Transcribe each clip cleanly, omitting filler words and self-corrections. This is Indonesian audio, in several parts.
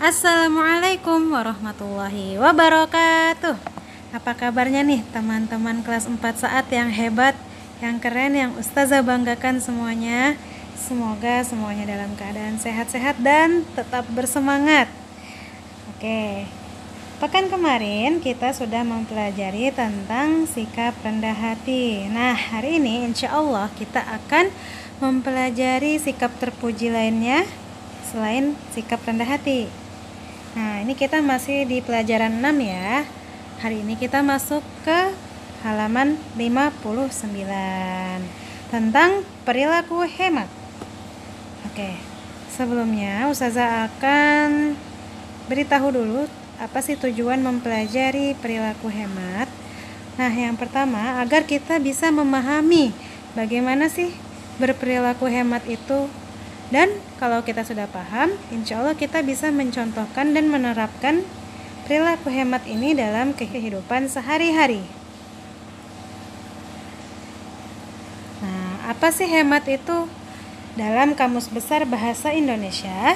Assalamualaikum warahmatullahi wabarakatuh. Apa kabarnya nih teman-teman kelas 4 saat yang hebat, yang keren, yang Ustazah banggakan semuanya. Semoga semuanya dalam keadaan sehat-sehat dan tetap bersemangat. Oke, pekan kemarin kita sudah mempelajari tentang sikap rendah hati. Nah, hari ini insya Allah kita akan mempelajari sikap terpuji lainnya selain sikap rendah hati. Nah, ini kita masih di pelajaran 6 ya. Hari ini kita masuk ke halaman 59 tentang perilaku hemat. Oke, sebelumnya Ustazah akan beritahu dulu apa sih tujuan mempelajari perilaku hemat. Nah, yang pertama, agar kita bisa memahami bagaimana sih berperilaku hemat itu. Dan kalau kita sudah paham, insya Allah kita bisa mencontohkan dan menerapkan perilaku hemat ini dalam kehidupan sehari-hari. Nah, apa sih hemat itu? Dalam Kamus Besar Bahasa Indonesia,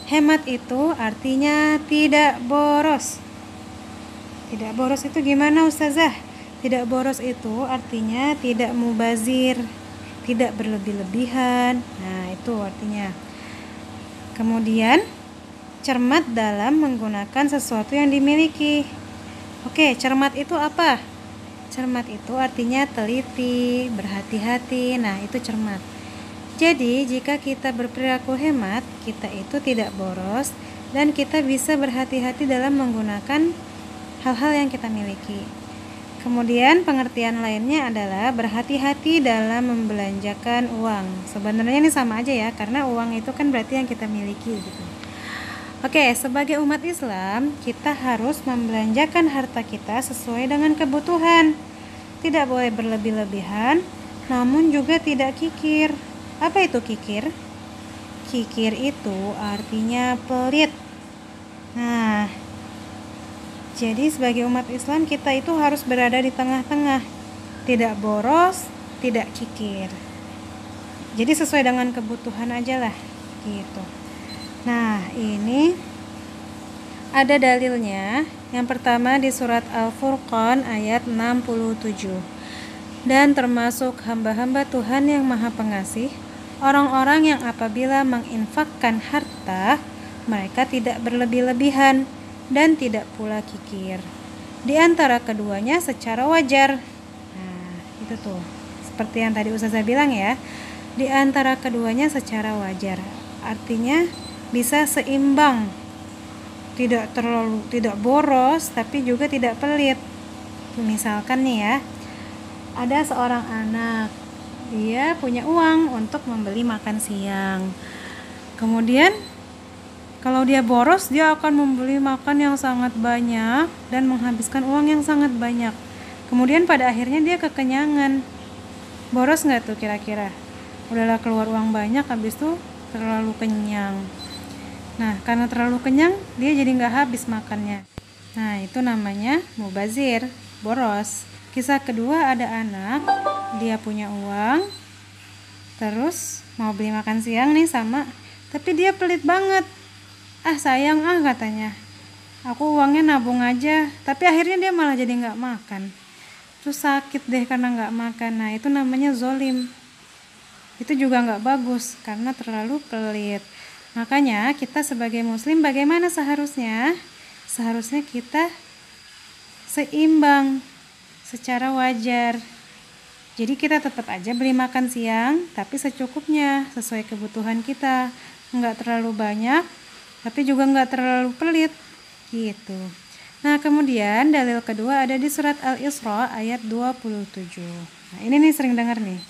hemat itu artinya tidak boros. Tidak boros itu gimana, Ustazah? Tidak boros itu artinya tidak mubazir, tidak berlebih-lebihan. Nah, itu artinya. Kemudian cermat dalam menggunakan sesuatu yang dimiliki. Oke, cermat itu apa? Cermat itu artinya teliti, berhati-hati. Nah, itu cermat. Jadi, jika kita berperilaku hemat, kita itu tidak boros dan kita bisa berhati-hati dalam menggunakan hal-hal yang kita miliki. Kemudian pengertian lainnya adalah berhati-hati dalam membelanjakan uang. Sebenarnya ini sama aja ya, karena uang itu kan berarti yang kita miliki gitu. Oke, sebagai umat Islam, kita harus membelanjakan harta kita sesuai dengan kebutuhan. Tidak boleh berlebih-lebihan, namun juga tidak kikir. Apa itu kikir? Kikir itu artinya pelit. Nah, jadi sebagai umat Islam kita itu harus berada di tengah-tengah. Tidak boros, tidak kikir. Jadi sesuai dengan kebutuhan aja lah gitu. Nah, ini ada dalilnya. Yang pertama di surat Al-Furqan ayat 67. Dan termasuk hamba-hamba Tuhan yang Maha Pengasih, orang-orang yang apabila menginfakkan harta, mereka tidak berlebih-lebihan dan tidak pula kikir. Di antara keduanya secara wajar. Nah, itu tuh. Seperti yang tadi Ustazah bilang ya. Di antara keduanya secara wajar. Artinya bisa seimbang. Tidak boros tapi juga tidak pelit. Misalkan nih ya, ada seorang anak, dia punya uang untuk membeli makan siang. Kemudian kalau dia boros, dia akan membeli makan yang sangat banyak dan menghabiskan uang yang sangat banyak. Kemudian pada akhirnya dia kekenyangan. Boros nggak tuh kira-kira? Udahlah keluar uang banyak, habis itu terlalu kenyang. Nah, karena terlalu kenyang, dia jadi nggak habis makannya. Nah, itu namanya mubazir, boros. Kisah kedua, ada anak, dia punya uang, terus mau beli makan siang nih tapi dia pelit banget. Sayang katanya, aku uangnya nabung aja, tapi akhirnya dia malah jadi nggak makan. Terus sakit deh karena nggak makan. Nah, itu namanya zolim. Itu juga nggak bagus karena terlalu pelit. Makanya kita sebagai muslim bagaimana seharusnya? Seharusnya kita seimbang, secara wajar. Jadi kita tetap aja beli makan siang, tapi secukupnya, sesuai kebutuhan kita. Nggak terlalu banyak, tapi juga nggak terlalu pelit gitu. Nah, kemudian dalil kedua ada di surat Al-Isra ayat 27. Nah, ini nih sering dengar nih.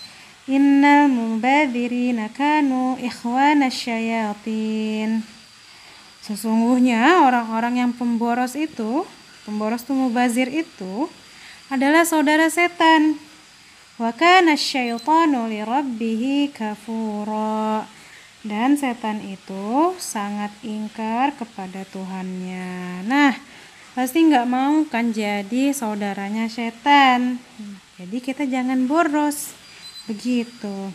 Innal mubadzirina kanu ikhwanasyayatin. Sesungguhnya orang-orang yang pemboros tuh mubazir itu adalah saudara setan. Wa kana asyaitanu lirabbih kafura. Dan setan itu sangat ingkar kepada Tuhannya. Nah, pasti nggak mau kan jadi saudaranya setan. Jadi kita jangan boros. Begitu.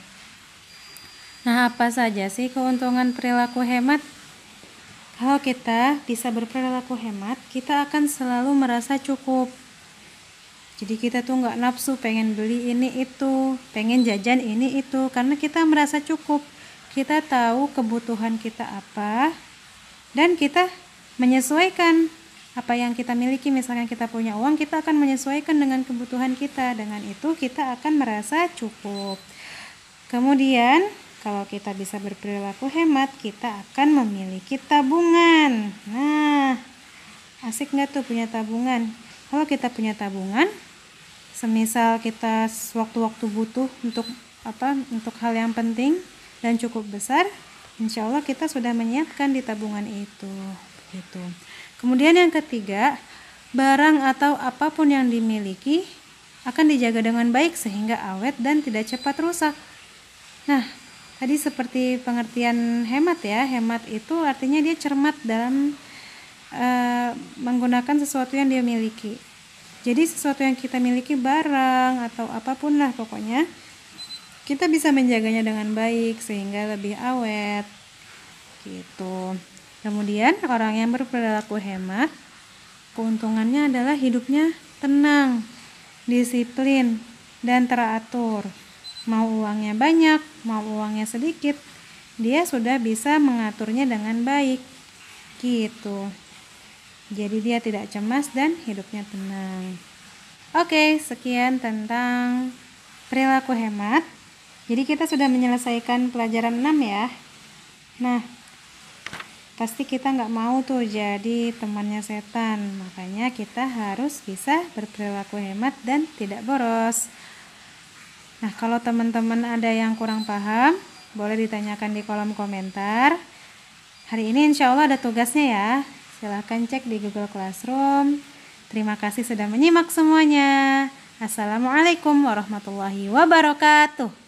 Nah, apa saja sih keuntungan perilaku hemat? Kalau kita bisa berperilaku hemat, kita akan selalu merasa cukup. Jadi kita tuh nggak nafsu pengen beli ini itu, pengen jajan ini itu, karena kita merasa cukup. Kita tahu kebutuhan kita apa, dan kita menyesuaikan apa yang kita miliki. Misalnya kita punya uang, kita akan menyesuaikan dengan kebutuhan kita. Dengan itu kita akan merasa cukup. Kemudian kalau kita bisa berperilaku hemat, kita akan memiliki tabungan. Nah, asik nggak tuh punya tabungan? Kalau kita punya tabungan, semisal kita sewaktu-waktu butuh untuk hal yang penting dan cukup besar, insya Allah kita sudah menyiapkan di tabungan itu. Begitu. Kemudian yang ketiga, barang atau apapun yang dimiliki akan dijaga dengan baik sehingga awet dan tidak cepat rusak. Nah, tadi seperti pengertian hemat ya. Hemat itu artinya dia cermat dalam menggunakan sesuatu yang dia miliki. Jadi sesuatu yang kita miliki, barang atau apapun lah pokoknya, kita bisa menjaganya dengan baik sehingga lebih awet gitu. Kemudian orang yang berperilaku hemat, keuntungannya adalah hidupnya tenang, disiplin, dan teratur. Mau uangnya banyak, mau uangnya sedikit, dia sudah bisa mengaturnya dengan baik gitu. Jadi dia tidak cemas dan hidupnya tenang. Oke, sekian tentang perilaku hemat. Jadi kita sudah menyelesaikan pelajaran 6 ya. Nah, pasti kita nggak mau tuh jadi temannya setan. Makanya kita harus bisa berperilaku hemat dan tidak boros. Nah, kalau teman-teman ada yang kurang paham, boleh ditanyakan di kolom komentar. Hari ini insya Allah ada tugasnya ya. Silahkan cek di Google Classroom. Terima kasih sudah menyimak semuanya. Assalamualaikum warahmatullahi wabarakatuh.